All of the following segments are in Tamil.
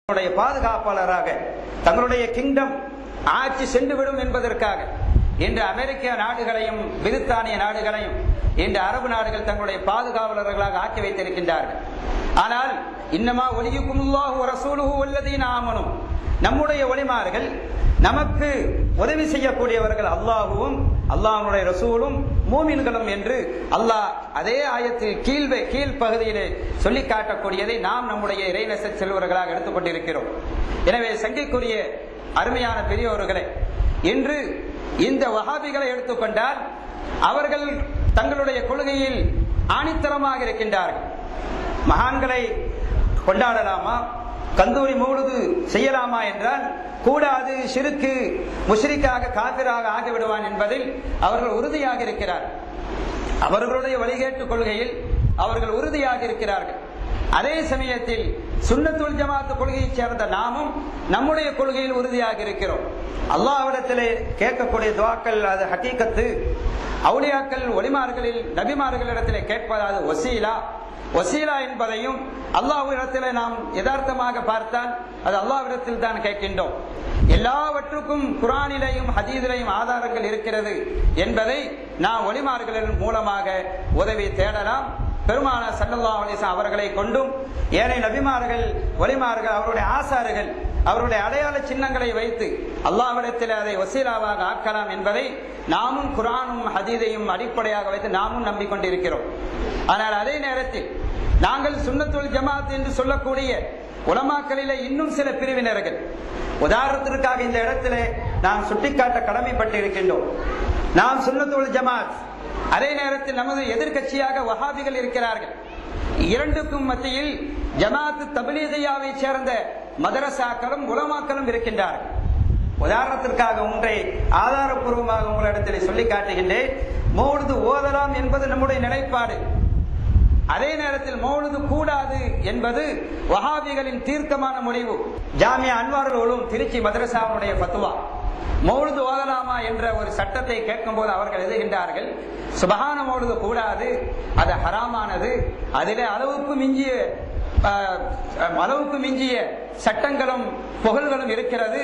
பாதுகாப்பாளராக தங்களுடைய கிங்டம் ஆட்சி சென்றுவிடும் என்பதற்காக இன்று அமெரிக்க நாடுகளையும் பிரித்தானிய நாடுகளையும் இன்று அரபு நாடுகள் தங்களுடைய பாதுகாவலர்களாக ஆக்கி வைத்திருக்கின்றார்கள். ஆனால் இன்னமா ஒலியுக்குமுல்லாஹு ரசூலுஹு வல்லதீன ஆமனூ, நம்முடைய ஒலிமார்கள் நமக்கு உதவி செய்யக்கூடியவர்கள் அல்லாஹுவும் அல்லாஹ்வுடைய ரசூலும் மூமின்களும் என்று அல்லாஹ் அதே ஆயத்தில் கீழ் பகுதியிலே சொல்லி காட்டக்கூடியதை நாம் நம்முடைய இறைநேச செல்வர்களாக எடுத்துக்கொண்டிருக்கிறோம். எனவே சங்கைக்குரிய அருமையான பெரியோர்களே, இன்று இந்த வஹாபிகளை எடுத்துக்கொண்டால் அவர்கள் தங்களுடைய கொள்கையில் ஆணித்தரமாக இருக்கின்றார்கள். மகான்களை கொண்டாடலாமா, கந்தூரி மௌலுது செய்யலாமா என்றால் கூடாது, ஷிர்க்கு, முஷ்ரிக்காக காபிராக ஆகிவிடுவான் என்பதில் அவர்கள் உறுதியாக இருக்கிறார்கள். அவர்களுடைய வழிகேட்டு கொள்கையில் அவர்கள் உறுதியாக இருக்கிறார்கள். அதே சமயத்தில் சுன்னத்துல் ஜமாத் கொள்கையைச் சேர்ந்த நாமும் நம்முடைய கொள்கையில் உறுதியாக இருக்கிறோம். அல்லாஹ்விடத்திலே கேட்கக்கூடிய துஆக்கள் அது ஹகீகத்து. அவுலியாக்கள் ஒலிமார்களில் நபிமார்களிடத்திலே கேட்பது அது வசீலா என்பதையும் அல்லாஹ்விடத்திலே நாம் யதார்த்தமாக பார்த்தால் அது அல்லாஹ்விடத்தில் தான் கேட்கின்றோம். எல்லாவற்றுக்கும் குர்ஆனிலேயும் ஹதீஸிலேயும் ஆதாரங்கள் இருக்கிறது என்பதை நாம் ஒலிமார்களின் மூலமாக உதவி தேடலாம். பெருமானார் ஸல்லல்லாஹு அலைஹி வஸல்லம் அவர்களை கொண்டும் ஏனைய நபிமார்கள் ஒலிமார்கள் அவருடைய ஆசார்கள் அவருடைய அடையாள சின்னங்களை வைத்து அல்லாஹ்விடத்தில் அதை வசீலாவாக ஆக்கலாம் என்பதை நாமும் குர்ஆனும் ஹதீஸையும் அடிப்படையாக வைத்து நாமும் நம்பிக்கொண்டிருக்கிறோம். ஆனால் அதே நேரத்தில் நாங்கள் சுன்னத்துல் ஜமாத் என்று சொல்லக்கூடிய உலமாக்களிலே இன்னும் சில பிரிவினர்கள், உதாரணத்திற்காக இந்த இடத்திலே நாம் சுட்டிக்காட்ட கடமைப்பட்டிருக்கின்றோம். நாம் சுன்னத்துல் ஜமாத், அதே நேரத்தில் நமது எதிர்கட்சியாக வஹாபிகள் இருக்கிறார்கள். இரண்டுக்கும் மத்தியில் ஜமாத் தப்லீகியாவை சேர்ந்த மதரசாக்களும் உலமாக்களும் இருக்கின்றார்கள். உதாரணத்திற்காக ஒன்றை ஆதாரப்பூர்வமாக உங்களிடத்தில் சொல்லி காட்டுகின்றேன். மௌலிது ஓதலாம் என்பது நம்முடைய நிலைப்பாடு. அதே நேரத்தில் மௌலிது கூடாது என்பது வஹாபிகளின் தீர்க்கமான முடிவு. ஜாமியா அன்வாருல் உலூம் திருச்சி மதரசாவுடைய ஃபத்வா. மௌலிது ஓதலாமா என்ற ஒரு சட்டத்தை கேட்கும் போது அவர்கள் எழுதுகின்றார்கள், சுபஹான மௌலிது கூடாது, அது ஹராமானது, அதிலே அளவுக்கு மிஞ்சிய சட்டங்களும் புகழ்களும் இருக்கிறது,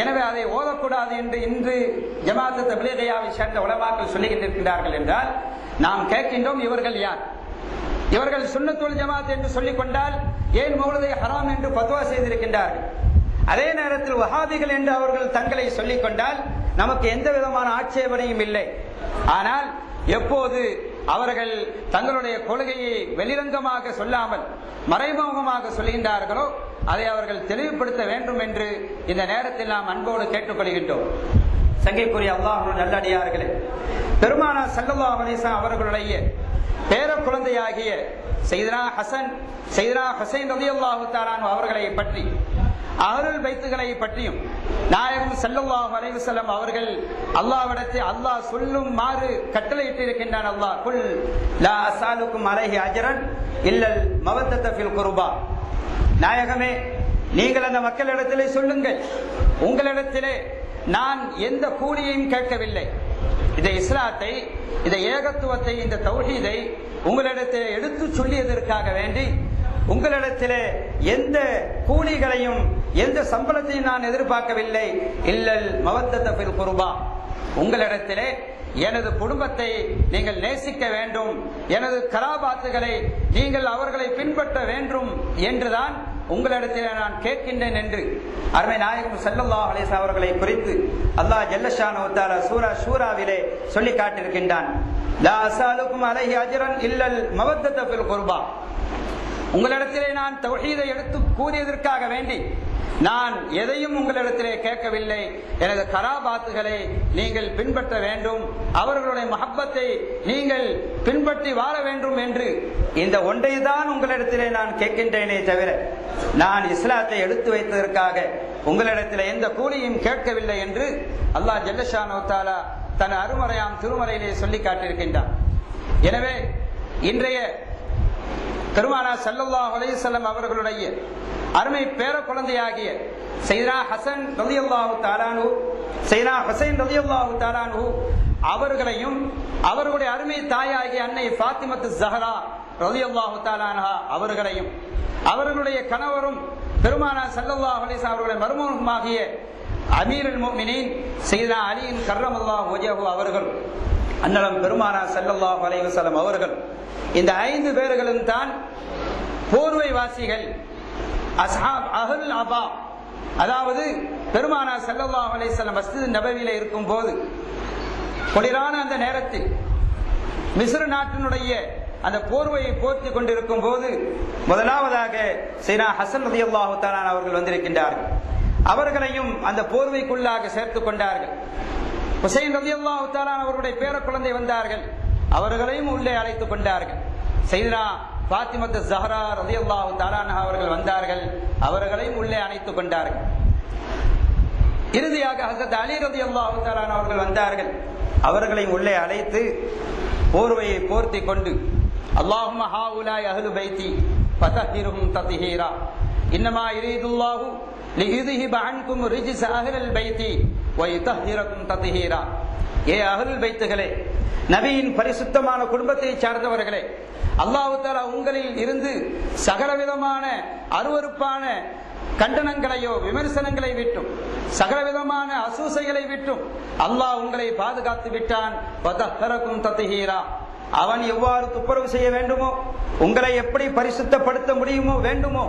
எனவே அதை ஓதக்கூடாது என்று இன்று ஜமாத் தப்லீகியாவை சேர்ந்த உலமாக்கள் சொல்லுகின்றார்கள் என்றால் நாம் கேட்கின்றோம், இவர்கள் யார்? இவர்கள் சுன்னத்துல் ஜமாத் என்று சொல்லிக் கொண்டால் ஏன் மௌலிதை ஹராம் என்று ஃபத்வா செய்திருக்கின்றார்கள்? அதே நேரத்தில் வஹாபிகள் என்று அவர்கள் தங்களை சொல்லிக் கொண்டால் நமக்கு எந்த விதமான ஆட்சேபனையும் இல்லை. ஆனால் எப்போது அவர்கள் தங்களுடைய கொள்கையை வெளிரங்கமாக சொல்லாமல் மறைமுகமாக சொல்கின்றார்களோ அதை அவர்கள் தெளிவுபடுத்த வேண்டும் என்று இந்த நேரத்தில் நாம் அன்போடு கேட்டுக்கொள்கின்றோம். சங்கைக்குரிய அல்லாஹ்வின் நல்லடியார்களே, பெருமானார் ஸல்லல்லாஹு அலைஹி வஸல்லம் அவர்களுடைய பேர குழந்தையாகிய சையதுனா ஹசன், சையதுனா ஹுசைன் ரலியல்லாஹு தஆலா அன்ஹு அவர்களை பற்றி, அஹ்லுல் பைத்துகளை பற்றியும் நாயகம் ஸல்லல்லாஹு அலைஹி வஸல்லம் அவர்கள் அல்லாஹ்விடத்தில் அல்லாஹ் சொல்லுமாறு கட்டளையிட்டு இருக்கின்றான். அல்லாஹ் குல் லா அஸாலுக்கும் அலைஹி அஜ்ரன் இல்லல் மவத்தத ஃபில் குர்பா, நாயகமே நீங்கள் அந்த மக்களிடத்திலே சொல்லுங்கள், உங்களிடத்திலே நான் எந்த கூலியையும் கேட்கவில்லை. இந்த இஸ்லாத்தை, இந்த ஏகத்துவத்தை, இந்த தௌஹீதை உங்களிடத்திலே எடுத்து சொல்லியதற்காக வேண்டி உங்களிடத்திலே எந்த கூலிகளையும் எந்த சம்பளத்தையும் நான் எதிர்பார்க்கவில்லை. இல்லல் மவத்தத ஃபில் குர்பா, உங்களிடத்திலே எனது குடும்பத்தை நீங்கள் நேசிக்க வேண்டும், எனது கராபாத்துகளை நீங்கள் அவர்களை பின்பற்ற வேண்டும் என்றுதான் உங்களிடத்தில் நான் கேட்கின்றேன் என்று அருமை நாயகம் ஸல்லல்லாஹு அலைஹி வஸல்லம் அவர்களை குறித்து அல்லாஹ் ஜல்ல ஷானஹு வ தஆலா சூரா ஷூராவிலே சொல்லி காட்டியிருக்கின்றான். லா அஸாலுக்கும் அலைஹி அஜ்ரன் இல்லல் மவத்தத ஃபில் குர்பா, உங்களிடத்திலே நான் தௌஹீதை எடுத்து கூறியதற்காக வேண்டி நான் எதையும் உங்களிடத்திலே கேட்கவில்லை. எனது கராபாத்துகளை நீங்கள் பின்பற்ற வேண்டும், அவர்களுடைய மஹப்பத்தை நீங்கள் பின்பற்றி வாழ வேண்டும் என்று இந்த ஒன்றை தான் உங்களிடத்திலே நான் கேட்கின்றேனே தவிர நான் இஸ்லாத்தை எடுத்து வைத்ததற்காக உங்களிடத்திலே எந்த கூலியும் கேட்கவில்லை என்று அல்லாஹ் ஜல்ல ஷானஹு வ தஆலா தன் அருமறையாம் திருமறையிலே சொல்லி காட்டியிருக்கின்றார். எனவே இன்றைய பெருமானார் ஸல்லல்லாஹு அலைஹி வஸல்லம் அவர்களுடைய அருமை பேர குழந்தையாகிய சையதுனா ஹசன் ரலியல்லாஹு தஆலா அன்ஹு, சையதுனா ஹுசைன் ரலியல்லாஹு தஆலா அன்ஹு அவர்களையும் அவர்களுடைய அருமை தாயாகிய அன்னை ஃபாத்திமத்து ஸஹரா ரலியல்லாஹு தஆலா அன்ஹா அவர்களையும் அவர்களுடைய கணவரும் பெருமானார் ஸல்லல்லாஹு அலைஹி வஸல்லம் அவர்களுடைய மருமகனாகிய அமீருல் முஃமினீன் சையதுனா அலியின் கர்ரமல்லாஹு வஜஹு அவர்கள், அன்னலம் பெருமானார் ஸல்லல்லாஹு அலைஹி வஸல்லம் அவர்கள், இந்த 5 பேர்களும் தான் போர்வை வாசிகள், அஸ்ஹாப் அஹ்லுல் அபா. அதாவது பெருமானார் ஸல்லல்லாஹு அலைஹி வஸல்லம் மஸ்ஜித் நபவியில இருக்கும் போது, குளிரான அந்த நேரத்தில் மிஸ்ர் நாட்டினுடைய அந்த போர்வையை போர்த்தி கொண்டிருக்கும் போது முதலாவதாக சையதுனா ஹசன் ரலியல்லாஹு தஆலா அவர்கள் வந்திருக்கின்றார்கள். அவர்களையும் அந்த போர்வைக்குள்ளாக சேர்த்துக் கொண்டார்கள். ஹுசைன் ரலியல்லாஹு தஆலா அவர்களுடைய பேர குழந்தை வந்தார்கள், அவர்களையும் உள்ளே அழைத்துக் கொண்டார்கள். சையதுனா ஃபாத்திமத்து ஸஹ்ரா ரலியல்லாஹு தஆலா அவர்கள் வந்தார்கள், அவர்களையும் உள்ளே அழைத்துக் கொண்டார்கள். இறுதியாக ஹஸரத் அலி ரலியல்லாஹு தஆலா அவர்கள் வந்தார்கள், அவர்களையும் உள்ளே அழைத்து போர்வையை போர்த்தி கொண்டு அல்லாஹும்ம ஹாஉலாய் அஹ்லு பைத்தி ஃபதஹிருஹும் தத்ஹீரா இன்னமா யுரீதுல்லாஹு லியுذஹிப அன்கும் ரிஜ்ஸ அஹ்லில் பைத்தி வ யுதஹிரகும் தத்ஹீரா. ஏ அஹ்லுல் பைத்துகளே, நபியின் பரிசுத்தமான குடும்பத்தை சார்ந்தவர்களே, அல்லாஹ் தஆலா உங்களில் இருந்து சகலவிதமான அருவருப்பான கண்டனங்களையோ விமர்சனங்களை விட்டும் சகலவிதமான அசூசைகளை விட்டும் அல்லாஹ் உங்களை பாதுகாத்து விட்டான். அவன் எவ்வாறு துப்புரவு செய்ய வேண்டுமோ, உங்களை எப்படி பரிசுத்தப்படுத்த முடியுமோ வேண்டுமோ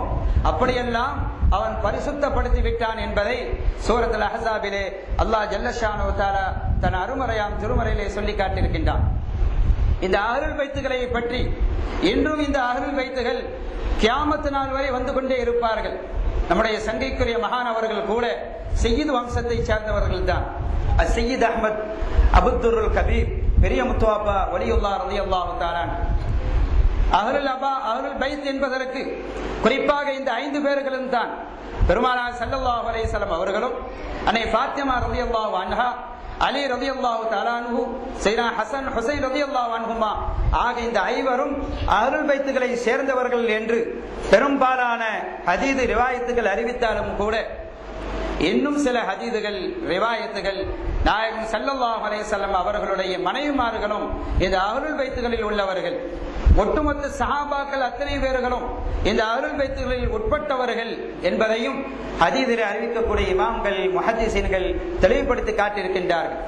அப்படியெல்லாம் அவன் பரிசுத்தப்படுத்தி விட்டான் என்பதை சூரத்துல் அஹ்ஸாபிலே அல்லாஹ் ஜல்ல ஷானஹு தஆலா தன் அருமறையாம் திருமறையிலே சொல்லி காட்டியிருக்கின்றான். இந்த அஹ்லுல் பைத்துகளை பற்றி இன்றும் இந்த அஹ்லுல் பைத்துகள் கியாமத் நாள் வரை வந்து கொண்டே இருப்பார்கள். நம்முடைய சங்கைக்குரிய மகான் அவர்கள் கூட சையீத் வம்சத்தை சார்ந்தவர்கள் தான். சையீத் அஹ்மத் அபுத்துருல் கபீர் பெரிய முத்துவாப்பா வலியுல்லாஹ் ரலியல்லாஹு தஆலா அஹ்லுல் அபா அஹ்லுல் பைத் என்பதற்கு குறிப்பாக இந்த 5 பேர்களும் தான் பெருமானார் ஸல்லல்லாஹு அலைஹி வஸல்லம் அவர்களும், அன்னை ஃபாத்திமா ரலியல்லாஹு அன்ஹா, அலி ரலியல்லாஹு தஆலா அன்ஹு, சையதுனா ஹசன் ஹுசைன் ரலியல்லாஹு அன்ஹுமா ஆக இந்த 5வரும் அஹ்லுல் பைத்துகளை சேர்ந்தவர்கள் என்று பெரும்பாலான ஹதீஸ் ரிவாயத்துகள் அறிவித்தாலும் கூட இன்னும் சில ஹதீதுகள் ரிவாயத்துகள் நாயகம் ஸல்லல்லாஹு அலைஹி வஸல்லம் அவர்களுடைய மனைவிமார்களும் இந்த அஹ்லுல் பைத்துகளில் உள்ளவர்கள், ஒட்டுமொத்த சஹாபாக்கள் அத்தனை பேர்களும் இந்த அஹ்லுல் பைத்துகளில் உட்பட்டவர்கள் என்பதையும் ஹதீஸில் அறிவிக்கக்கூடிய இமாம்கள் முஹத்திஸீன்கள் தெளிவுபடுத்தி காட்டியிருக்கின்றார்கள்.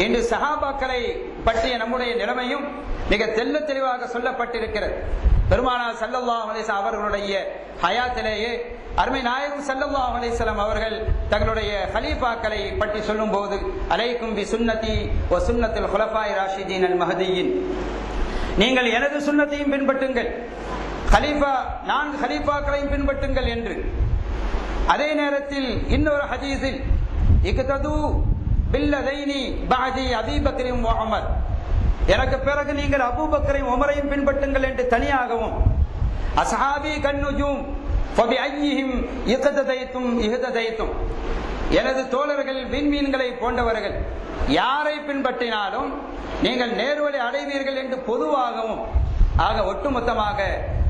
இன்று சஹாபாக்களை பற்றிய நம்முடைய நிலைமையும் மிக தெள்ள தெளிவாக சொல்லப்பட்டிருக்கிறது. பெருமானார் ஸல்லல்லாஹு அலைஹி வஸல்லம் அவர்களுடைய ஹயாத்திலேயே அருமை நாயகம் ஸல்லல்லாஹு அலைஹி வஸல்லம் அவர்கள் தங்களுடைய ஹலீஃபாக்களை பற்றி சொல்லும் போது, அலைக்கும் பி சுன்னதி வ சுன்னத்துல் குலஃபாய் ராஷிதீன் அல் மஹ்தியின், நீங்கள் எனது சுன்னத்தையும் பின்பற்றுங்கள், 4 ஹலீஃபாக்களையும் பின்பற்றுங்கள் என்று. அதே நேரத்தில் இன்னொரு ஹதீஸில் இக்தது பில்லதைனி பஅதி அபீ பக்ரின் வ உமர், எனக்கு பிறகு நீங்கள் அபூபக்கரையும் உமரையும் பின்பற்றுங்கள் என்று தனியாகவும், அஸ்ஹாபி கன்னுஜூம் ஃபபிஅய்யிஹிம் இக்ததைத்தும் இஹ்ததைத்தும், எனது தோழர்கள் விண்மீன்களை போன்றவர்கள், யாரை பின்பற்றினாலும் நீங்கள் நேர்வழி அடைவீர்கள் என்று பொதுவாகவும், ஆக ஒட்டுமொத்தமாக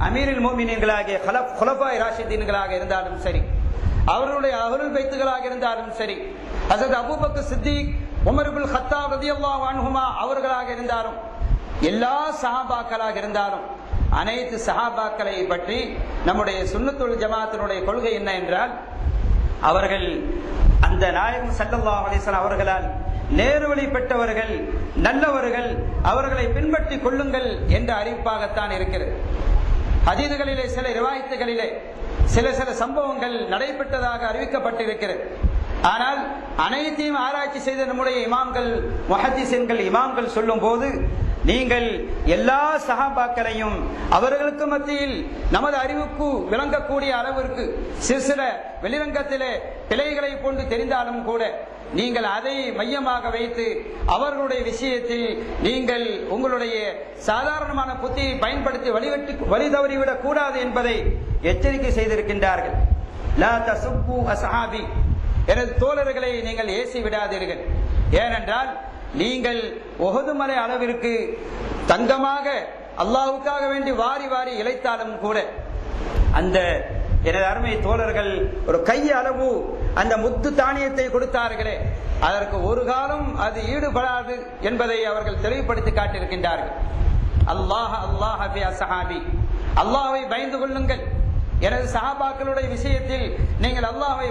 அமீருல் முஃமினீன்களாகிய குலஃபாய் ராஷிதீன்களாக இருந்தாலும் சரி, அவர்களுடைய அஹ்லுல் பைத்துகளாக இருந்தாலும் சரி, ஹஸரத் Abu Bakr Siddique, Umar ibn Khattab ரலியல்லாஹு அன்ஹுமா அவர்களாக இருந்தாலும், எல்லா சஹாபாக்களாக இருந்தாலும், அனைத்து சஹாபாக்களை பற்றி நம்முடைய சுன்னத்துல் ஜமாஅத்தினுடைய கொள்கை என்ன என்றால், அவர்கள் அந்த நாயகம் ஸல்லல்லாஹு அலைஹி வஸல்லம் அவர்களால் நேர்வழி பெற்றவர்கள், நல்லவர்கள், அவர்களை பின்பற்றிக் கொள்ளுங்கள் என்ற அறிவிப்பாகத்தான் இருக்கிறது. ஹதீதுகளிலே சில ரிவாயத்துகளிலே சில சம்பவங்கள் நடைபெற்றதாக அறிவிக்கப்பட்டிருக்கிறது. ஆனால் அனைத்தையும் ஆராய்ச்சி செய்த நம்முடைய இமாம்கள் முஹத்திஸீன்கள் இமாம்கள் சொல்லும் போது, நீங்கள் எல்லா சஹாபாக்களையும் அவர்களுக்கு மத்தியில் நமது அறிவுக்கு விளங்கக்கூடிய அளவிற்கு சில வெளிரங்கத்திலே பிழைகளை போன்று தெரிந்தாலும் கூட நீங்கள் அதை மையமாக வைத்து அவர்களுடைய விஷயத்தில் நீங்கள் உங்களுடைய சாதாரணமான புத்தியை பயன்படுத்தி வழி தவறிவிடக் கூடாது என்பதை எச்சரிக்கை செய்திருக்கின்றார்கள். லா தசுப்பு அஸ்ஹாபி, எனது தோழர்களை நீங்கள் ஏசி விடாதீர்கள். ஏனென்றால் நீங்கள் உஹது மலை அளவிற்கு தங்கமாக அல்லாஹ்வுக்காக வேண்டி வாரி வாரி இழைத்தாலும் கூட அந்த எனது அருமை தோழர்கள் ஒரு கை அளவு அந்த முத்து தானியத்தை கொடுத்தார்களே, அதற்கு ஒரு காலம் அது ஈடுபடாது என்பதை அவர்கள் தெளிவுபடுத்தி காட்டியிருக்கின்றார்கள். அல்லாஹ் அல்லாஹ் பி அஸ்ஹாபி, அல்லாஹ்வை பயந்து கொள்ளுங்கள், எனது சஹாபாக்களுடைய விஷயத்தில் நீங்கள் அல்லாஹ்வை